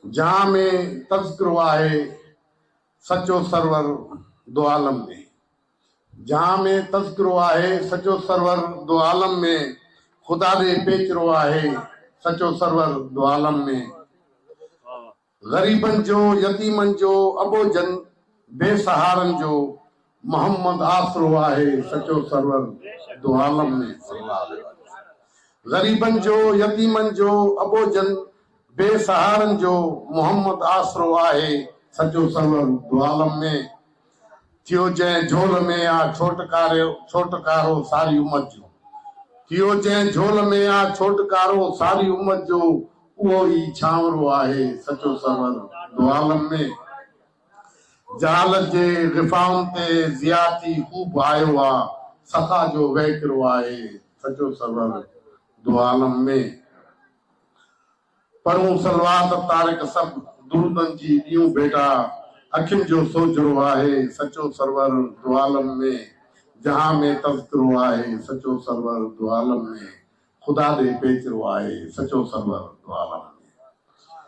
जहां में तज़किरो आहे सचो सरवर दो आलम में। जहां में तज़किरो आहे सचो सरवर दो आलम में। खुदा दे पेचरो आहे सचो सरवर दो आलम में। गरीबन जो यतीमन जो अबोजन बेसहारन जो मोहम्मद आसरो आहे सचो सरवर दो आलम में। गरीबन जो यतीमन जो अबोजन बेसहारन जो मोहम्मद आसरो आहे सचो सरवर दो आलम में। थियो जंहिं झोल में आ छोटकारो सारी उम्मत जो। थियो जंहिं झोल में आ छोटकारो सारी उम्मत जो उहो ई छांवरो आहे सचो सरवर दो आलम में। जहालत जे ग़िफ़ाउनि ते ज़ियाती खूब आयो आ सखा जो वहकिरो आहे सचो सरवर दो आलम में। पढ़ूं सलवात तारिक सभु दुरूदनि जी ॾियूं बेटा अखियुनि जो सोचरो आहे सचो सरवर दो आलम में। जहां में तज़किरो आहे सचो सरवर दो आलम में। खुदा दे पेचरो आहे सचो सरवर दो आलम में।